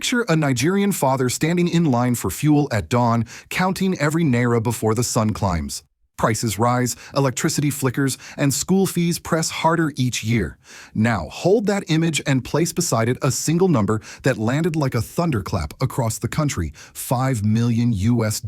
Picture a Nigerian father standing in line for fuel at dawn, counting every naira before the sun climbs. Prices rise, electricity flickers, and school fees press harder each year. Now, hold that image and place beside it a single number that landed like a thunderclap across the country: $5 million US.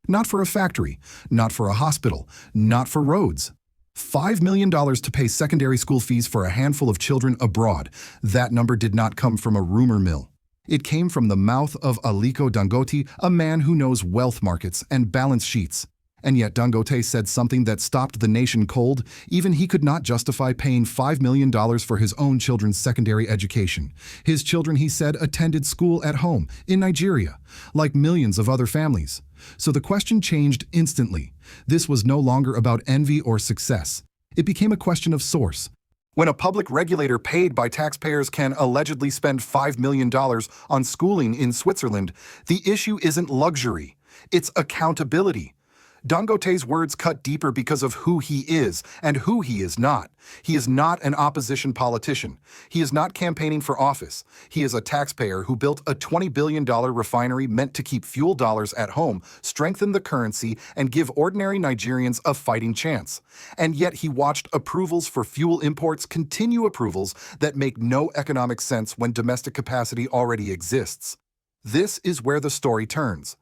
Not for a factory, not for a hospital, not for roads. $5 million to pay secondary school fees for a handful of children abroad. That number did not come from a rumor mill. It came from the mouth of Aliko Dangote, a man who knows wealth markets and balance sheets. And yet Dangote said something that stopped the nation cold. Even he could not justify paying $5 million for his own children's secondary education. His children, he said, attended school at home, in Nigeria, like millions of other families. So the question changed instantly. This was no longer about envy or success. It became a question of source. When a public regulator paid by taxpayers can allegedly spend $5 million on schooling in Switzerland, the issue isn't luxury, it's accountability. Dangote's words cut deeper because of who he is and who he is not. He is not an opposition politician. He is not campaigning for office. He is a taxpayer who built a $20 billion refinery meant to keep fuel dollars at home, strengthen the currency, and give ordinary Nigerians a fighting chance. And yet he watched approvals for fuel imports continue, approvals that make no economic sense when domestic capacity already exists. This is where the story turns.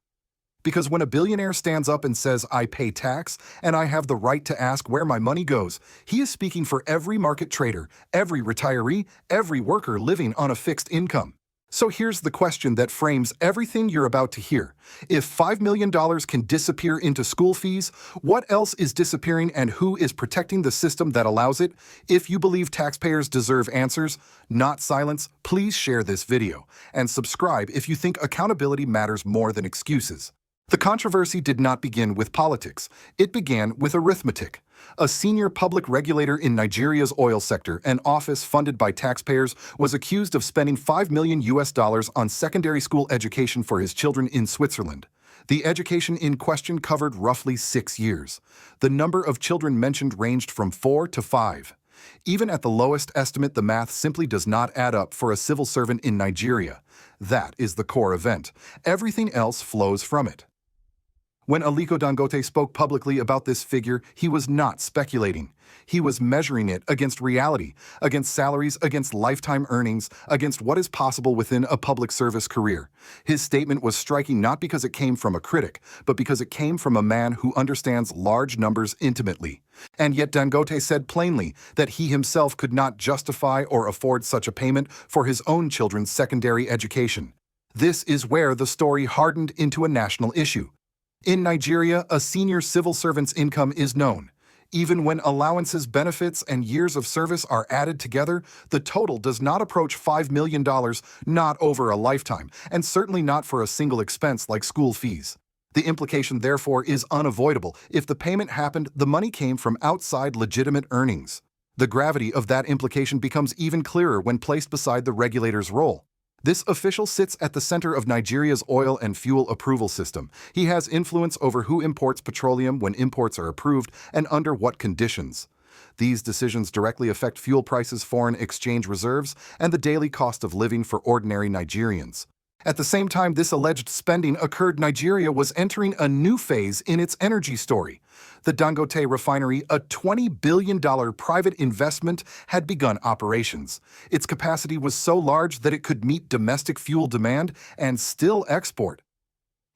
Because when a billionaire stands up and says, "I pay tax, and I have the right to ask where my money goes," he is speaking for every market trader, every retiree, every worker living on a fixed income. So here's the question that frames everything you're about to hear. If $5 million can disappear into school fees, what else is disappearing and who is protecting the system that allows it? If you believe taxpayers deserve answers, not silence, please share this video and subscribe if you think accountability matters more than excuses. The controversy did not begin with politics. It began with arithmetic. A senior public regulator in Nigeria's oil sector, an office funded by taxpayers, was accused of spending $5 million on secondary school education for his children in Switzerland. The education in question covered roughly 6 years. The number of children mentioned ranged from 4 to 5. Even at the lowest estimate, the math simply does not add up for a civil servant in Nigeria. That is the core event. Everything else flows from it. When Aliko Dangote spoke publicly about this figure, he was not speculating. He was measuring it against reality, against salaries, against lifetime earnings, against what is possible within a public service career. His statement was striking not because it came from a critic, but because it came from a man who understands large numbers intimately. And yet Dangote said plainly that he himself could not justify or afford such a payment for his own children's secondary education. This is where the story hardened into a national issue. In Nigeria, a senior civil servant's income is known. Even when allowances, benefits, and years of service are added together, the total does not approach $5 million, not over a lifetime, and certainly not for a single expense like school fees. The implication, therefore, is unavoidable. If the payment happened, the money came from outside legitimate earnings. The gravity of that implication becomes even clearer when placed beside the regulator's role. This official sits at the center of Nigeria's oil and fuel approval system. He has influence over who imports petroleum, when imports are approved, and under what conditions. These decisions directly affect fuel prices, foreign exchange reserves, and the daily cost of living for ordinary Nigerians. At the same time this alleged spending occurred, Nigeria was entering a new phase in its energy story. The Dangote refinery, a $20 billion private investment, had begun operations. Its capacity was so large that it could meet domestic fuel demand and still export.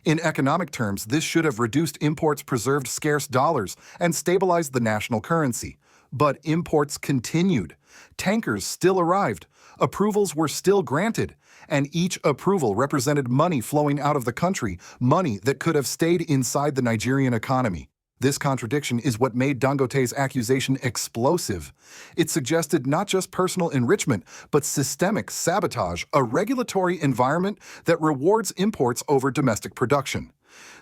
In economic terms, this should have reduced imports, preserved scarce dollars, and stabilized the national currency. But imports continued. Tankers still arrived. Approvals were still granted. And each approval represented money flowing out of the country, money that could have stayed inside the Nigerian economy. This contradiction is what made Dangote's accusation explosive. It suggested not just personal enrichment, but systemic sabotage, a regulatory environment that rewards imports over domestic production.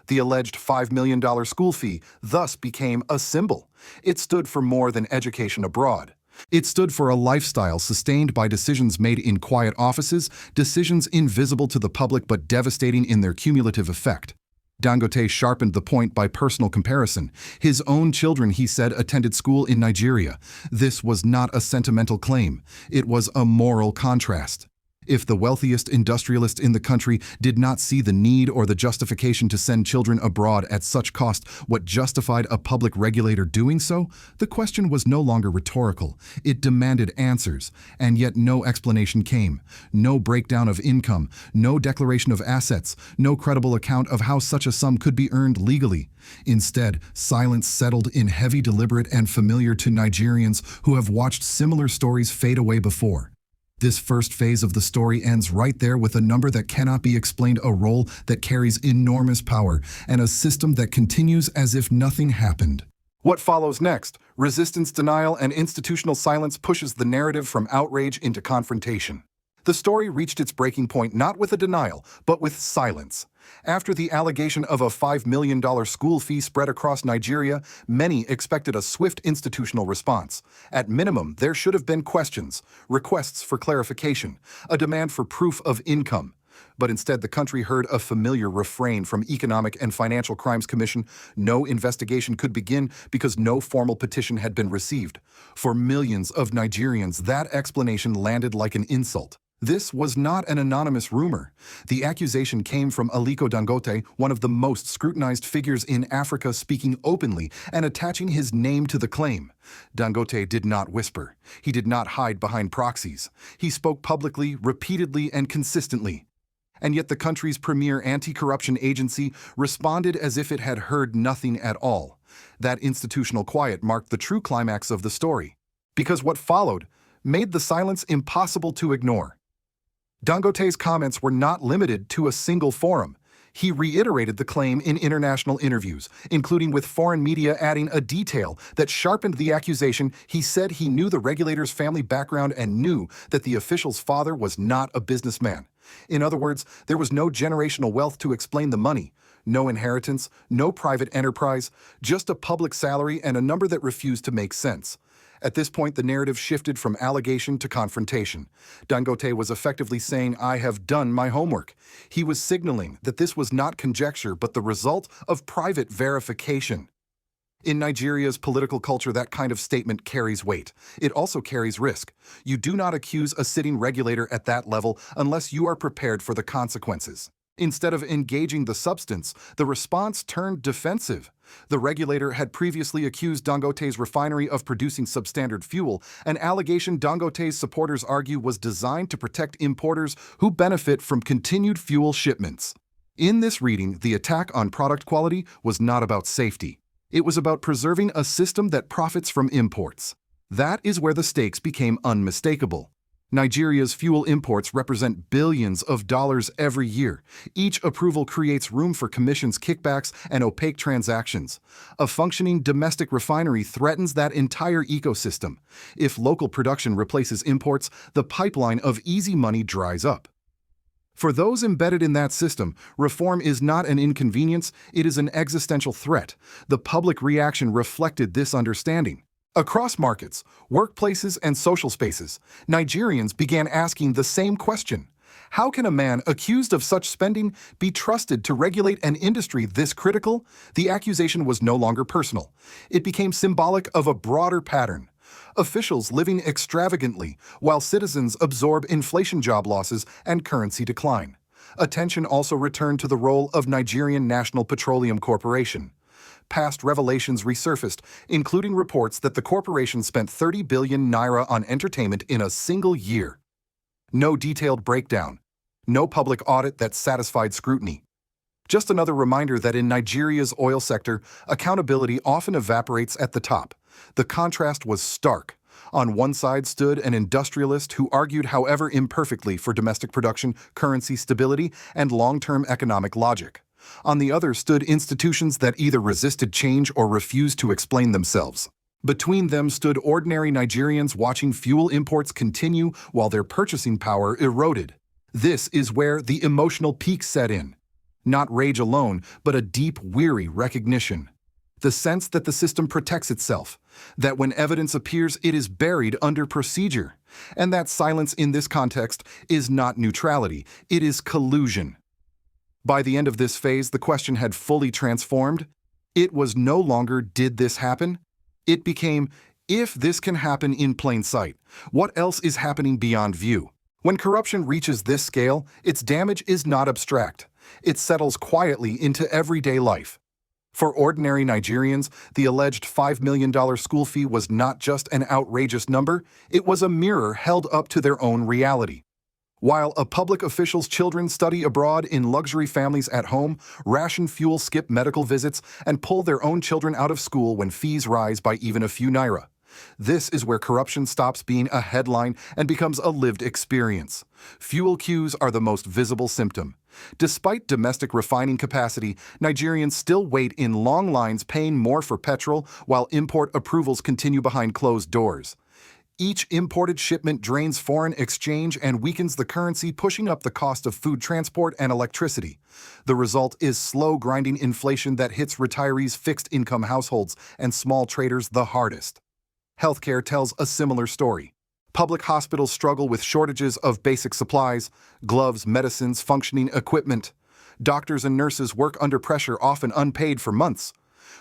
The alleged $5 million school fee thus became a symbol. It stood for more than education abroad. It stood for a lifestyle sustained by decisions made in quiet offices, decisions invisible to the public but devastating in their cumulative effect. Dangote sharpened the point by personal comparison. His own children, he said, attended school in Nigeria. This was not a sentimental claim. It was a moral contrast. If the wealthiest industrialist in the country did not see the need or the justification to send children abroad at such cost, what justified a public regulator doing so? The question was no longer rhetorical. It demanded answers, and yet no explanation came. No breakdown of income, no declaration of assets, no credible account of how such a sum could be earned legally. Instead, silence settled in, heavy, deliberate, and familiar to Nigerians who have watched similar stories fade away before. This first phase of the story ends right there with a number that cannot be explained, a role that carries enormous power, and a system that continues as if nothing happened. What follows next? Resistance, denial, and institutional silence pushes the narrative from outrage into confrontation. The story reached its breaking point not with a denial, but with silence. After the allegation of a $5 million school fee spread across Nigeria, many expected a swift institutional response. At minimum, there should have been questions, requests for clarification, a demand for proof of income. But instead, the country heard a familiar refrain from Economic and Financial Crimes Commission: no investigation could begin because no formal petition had been received. For millions of Nigerians, that explanation landed like an insult. This was not an anonymous rumor. The accusation came from Aliko Dangote, one of the most scrutinized figures in Africa, speaking openly and attaching his name to the claim. Dangote did not whisper. He did not hide behind proxies. He spoke publicly, repeatedly, and consistently. And yet the country's premier anti-corruption agency responded as if it had heard nothing at all. That institutional quiet marked the true climax of the story, because what followed made the silence impossible to ignore. Dangote's comments were not limited to a single forum. He reiterated the claim in international interviews, including with foreign media, adding a detail that sharpened the accusation. He said he knew the regulator's family background and knew that the official's father was not a businessman. In other words, there was no generational wealth to explain the money, no inheritance, no private enterprise, just a public salary and a number that refused to make sense. At this point, the narrative shifted from allegation to confrontation. Dangote was effectively saying, "I have done my homework." He was signaling that this was not conjecture, but the result of private verification. In Nigeria's political culture, that kind of statement carries weight. It also carries risk. You do not accuse a sitting regulator at that level unless you are prepared for the consequences. Instead of engaging the substance, the response turned defensive. The regulator had previously accused Dangote's refinery of producing substandard fuel, an allegation Dangote's supporters argue was designed to protect importers who benefit from continued fuel shipments. In this reading, the attack on product quality was not about safety. It was about preserving a system that profits from imports. That is where the stakes became unmistakable. Nigeria's fuel imports represent billions of dollars every year. Each approval creates room for commissions, kickbacks, and opaque transactions. A functioning domestic refinery threatens that entire ecosystem. If local production replaces imports, the pipeline of easy money dries up. For those embedded in that system, reform is not an inconvenience, it is an existential threat. The public reaction reflected this understanding. Across markets, workplaces, and social spaces, Nigerians began asking the same question. How can a man accused of such spending be trusted to regulate an industry this critical? The accusation was no longer personal. It became symbolic of a broader pattern. Officials living extravagantly, while citizens absorb inflation, job losses, and currency decline. Attention also returned to the role of Nigerian National Petroleum Corporation. Past revelations resurfaced, including reports that the corporation spent 30 billion naira on entertainment in a single year. No detailed breakdown. No public audit that satisfied scrutiny. Just another reminder that in Nigeria's oil sector, accountability often evaporates at the top. The contrast was stark. On one side stood an industrialist who argued, however imperfectly, for domestic production, currency stability, and long-term economic logic. On the other stood institutions that either resisted change or refused to explain themselves. Between them stood ordinary Nigerians watching fuel imports continue while their purchasing power eroded. This is where the emotional peak set in. Not rage alone, but a deep, weary recognition. The sense that the system protects itself, that when evidence appears, it is buried under procedure. And that silence in this context is not neutrality, it is collusion. By the end of this phase, the question had fully transformed. It was no longer, did this happen? It became, if this can happen in plain sight, what else is happening beyond view? When corruption reaches this scale, its damage is not abstract. It settles quietly into everyday life. For ordinary Nigerians, the alleged $5 million school fee was not just an outrageous number, it was a mirror held up to their own reality. While a public official's children study abroad in luxury families at home, ration fuel, skip medical visits, and pull their own children out of school when fees rise by even a few naira. This is where corruption stops being a headline and becomes a lived experience. Fuel queues are the most visible symptom. Despite domestic refining capacity, Nigerians still wait in long lines paying more for petrol while import approvals continue behind closed doors. Each imported shipment drains foreign exchange and weakens the currency, pushing up the cost of food transport and electricity. The result is slow, grinding inflation that hits retirees, fixed-income households, and small traders the hardest. Healthcare tells a similar story. Public hospitals struggle with shortages of basic supplies, gloves, medicines, functioning equipment. Doctors and nurses work under pressure, often unpaid for months.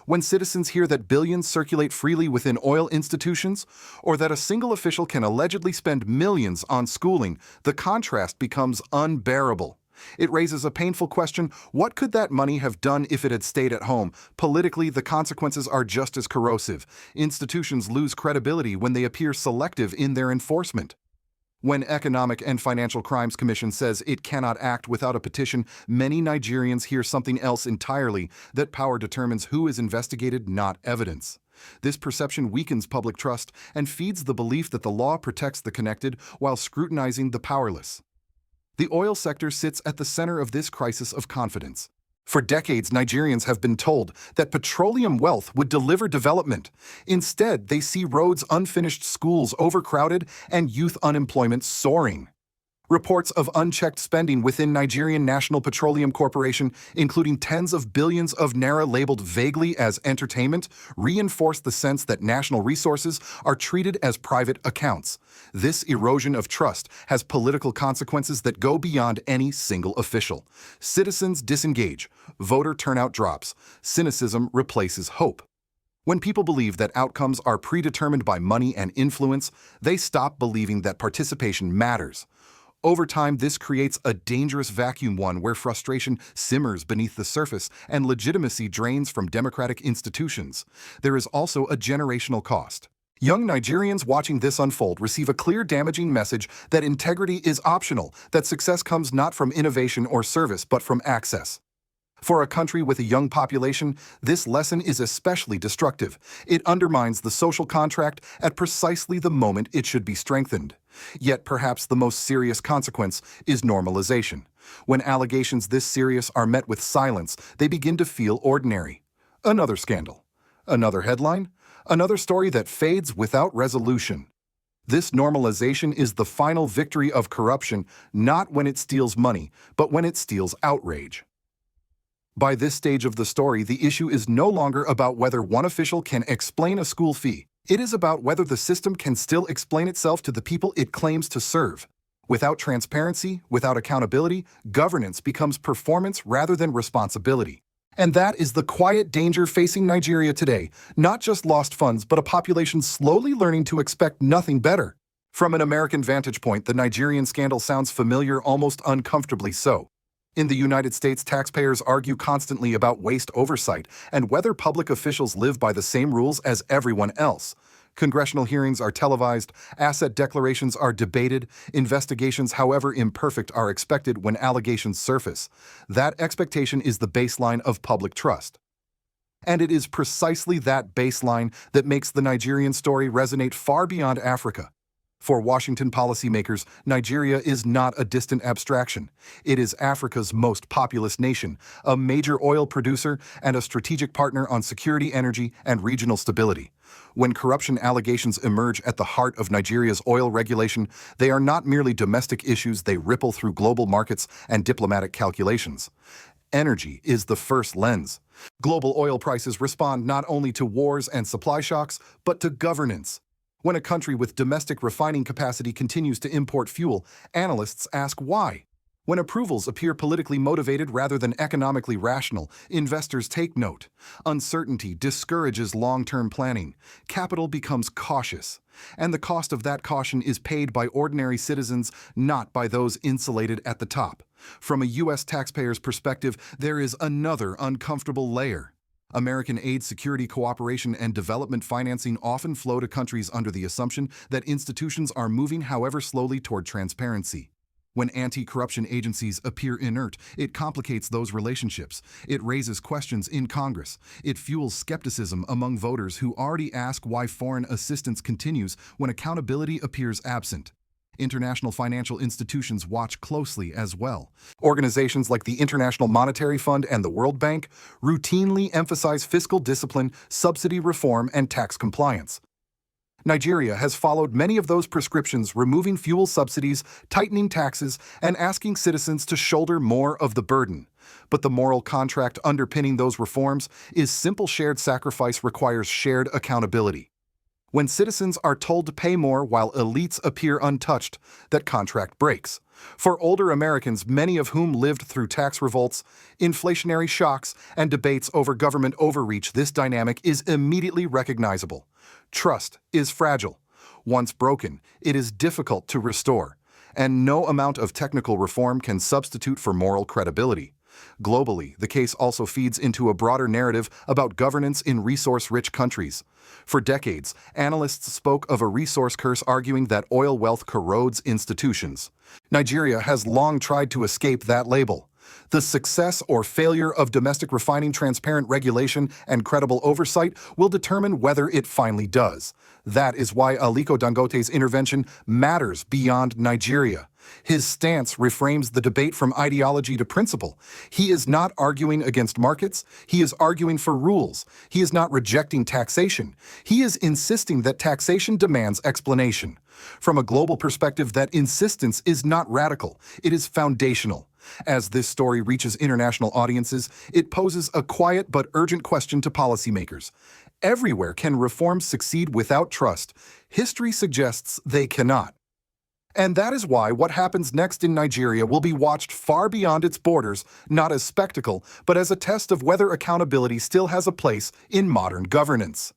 When citizens hear that billions circulate freely within oil institutions, or that a single official can allegedly spend millions on schooling, the contrast becomes unbearable. It raises a painful question: what could that money have done if it had stayed at home? Politically, the consequences are just as corrosive. Institutions lose credibility when they appear selective in their enforcement. When Economic and Financial Crimes Commission says it cannot act without a petition, many Nigerians hear something else entirely: that power determines who is investigated, not evidence. This perception weakens public trust and feeds the belief that the law protects the connected while scrutinizing the powerless. The oil sector sits at the center of this crisis of confidence. For decades, Nigerians have been told that petroleum wealth would deliver development. Instead, they see roads unfinished, schools overcrowded, and youth unemployment soaring. Reports of unchecked spending within Nigerian National Petroleum Corporation, including tens of billions of naira labeled vaguely as entertainment, reinforce the sense that national resources are treated as private accounts. This erosion of trust has political consequences that go beyond any single official. Citizens disengage, voter turnout drops, cynicism replaces hope. When people believe that outcomes are predetermined by money and influence, they stop believing that participation matters. Over time, this creates a dangerous vacuum, one where frustration simmers beneath the surface and legitimacy drains from democratic institutions. There is also a generational cost. Young Nigerians watching this unfold receive a clear, damaging message that integrity is optional, that success comes not from innovation or service but from access. For a country with a young population, this lesson is especially destructive. It undermines the social contract at precisely the moment it should be strengthened. Yet perhaps the most serious consequence is normalization. When allegations this serious are met with silence, they begin to feel ordinary. Another scandal. Another headline. Another story that fades without resolution. This normalization is the final victory of corruption, not when it steals money, but when it steals outrage. By this stage of the story, the issue is no longer about whether one official can explain a school fee. It is about whether the system can still explain itself to the people it claims to serve. Without transparency, without accountability, governance becomes performance rather than responsibility. And that is the quiet danger facing Nigeria today, not just lost funds, but a population slowly learning to expect nothing better. From an American vantage point, the Nigerian scandal sounds familiar, almost uncomfortably so. In the United States, taxpayers argue constantly about waste oversight and whether public officials live by the same rules as everyone else. Congressional hearings are televised, asset declarations are debated, investigations, however imperfect, are expected when allegations surface. That expectation is the baseline of public trust. And it is precisely that baseline that makes the Nigerian story resonate far beyond Africa. For Washington policymakers, Nigeria is not a distant abstraction. It is Africa's most populous nation, a major oil producer, and a strategic partner on security, energy, and regional stability. When corruption allegations emerge at the heart of Nigeria's oil regulation, they are not merely domestic issues, they ripple through global markets and diplomatic calculations. Energy is the first lens. Global oil prices respond not only to wars and supply shocks, but to governance. When a country with domestic refining capacity continues to import fuel, analysts ask why. When approvals appear politically motivated rather than economically rational, investors take note. Uncertainty discourages long-term planning. Capital becomes cautious. And the cost of that caution is paid by ordinary citizens, not by those insulated at the top. From a U.S. taxpayer's perspective, there is another uncomfortable layer. American aid, security, cooperation, and development financing often flow to countries under the assumption that institutions are moving however slowly toward transparency. When anti-corruption agencies appear inert, it complicates those relationships. It raises questions in Congress. It fuels skepticism among voters who already ask why foreign assistance continues when accountability appears absent. International financial institutions watch closely as well. Organizations like the International Monetary Fund and the World Bank routinely emphasize fiscal discipline, subsidy reform, and tax compliance. Nigeria has followed many of those prescriptions, removing fuel subsidies, tightening taxes, and asking citizens to shoulder more of the burden. But the moral contract underpinning those reforms is simple: shared sacrifice requires shared accountability. When citizens are told to pay more while elites appear untouched, that contract breaks. For older Americans, many of whom lived through tax revolts, inflationary shocks, and debates over government overreach, this dynamic is immediately recognizable. Trust is fragile. Once broken, it is difficult to restore, and no amount of technical reform can substitute for moral credibility. Globally, the case also feeds into a broader narrative about governance in resource-rich countries. For decades, analysts spoke of a resource curse, arguing that oil wealth corrodes institutions. Nigeria has long tried to escape that label. The success or failure of domestic refining, transparent regulation, and credible oversight will determine whether it finally does. That is why Aliko Dangote's intervention matters beyond Nigeria. His stance reframes the debate from ideology to principle. He is not arguing against markets. He is arguing for rules. He is not rejecting taxation. He is insisting that taxation demands explanation. From a global perspective, that insistence is not radical. It is foundational. As this story reaches international audiences, it poses a quiet but urgent question to policymakers. Everywhere can reforms succeed without trust. History suggests they cannot. And that is why what happens next in Nigeria will be watched far beyond its borders, not as spectacle, but as a test of whether accountability still has a place in modern governance.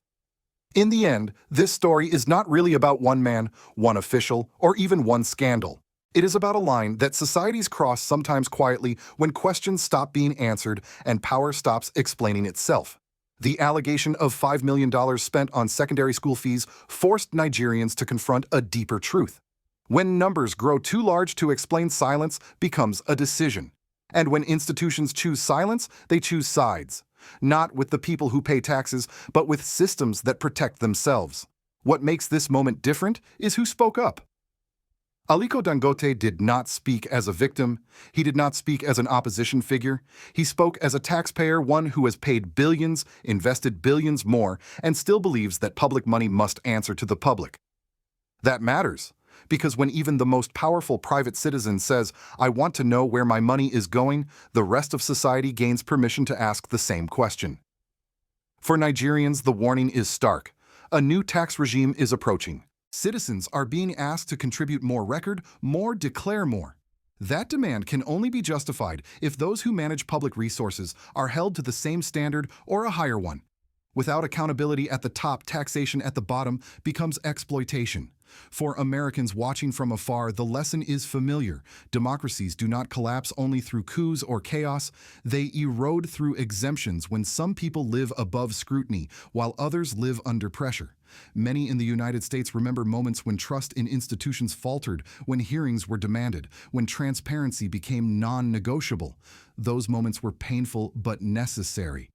In the end, this story is not really about one man, one official, or even one scandal. It is about a line that societies cross, sometimes quietly, when questions stop being answered and power stops explaining itself. The allegation of $5 million spent on secondary school fees forced Nigerians to confront a deeper truth. When numbers grow too large to explain, silence becomes a decision. And when institutions choose silence, they choose sides. Not with the people who pay taxes, but with systems that protect themselves. What makes this moment different is who spoke up. Aliko Dangote did not speak as a victim. He did not speak as an opposition figure. He spoke as a taxpayer, one who has paid billions, invested billions more, and still believes that public money must answer to the public. That matters, because when even the most powerful private citizen says, "I want to know where my money is going," the rest of society gains permission to ask the same question. For Nigerians, the warning is stark. A new tax regime is approaching. Citizens are being asked to contribute more, record more, declare more. That demand can only be justified if those who manage public resources are held to the same standard or a higher one. Without accountability at the top, taxation at the bottom becomes exploitation. For Americans watching from afar, the lesson is familiar. Democracies do not collapse only through coups or chaos. They erode through exemptions when some people live above scrutiny while others live under pressure. Many in the United States remember moments when trust in institutions faltered, when hearings were demanded, when transparency became non-negotiable. Those moments were painful but necessary.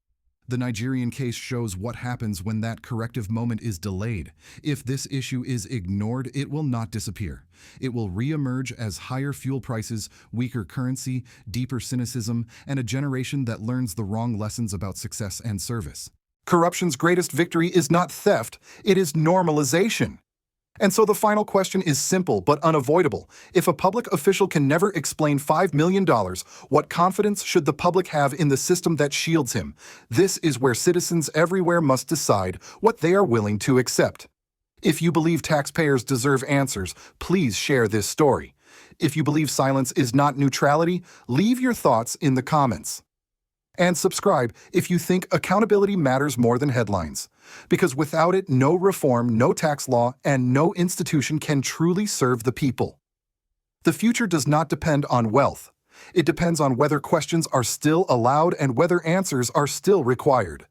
The Nigerian case shows what happens when that corrective moment is delayed. If this issue is ignored, it will not disappear. It will re-emerge as higher fuel prices, weaker currency, deeper cynicism, and a generation that learns the wrong lessons about success and service. Corruption's greatest victory is not theft, it is normalization. And so the final question is simple but unavoidable. If a public official can never explain $5 million, what confidence should the public have in the system that shields him? This is where citizens everywhere must decide what they are willing to accept. If you believe taxpayers deserve answers, please share this story. If you believe silence is not neutrality, leave your thoughts in the comments. And subscribe if you think accountability matters more than headlines. Because without it, no reform, no tax law, and no institution can truly serve the people. The future does not depend on wealth. It depends on whether questions are still allowed and whether answers are still required.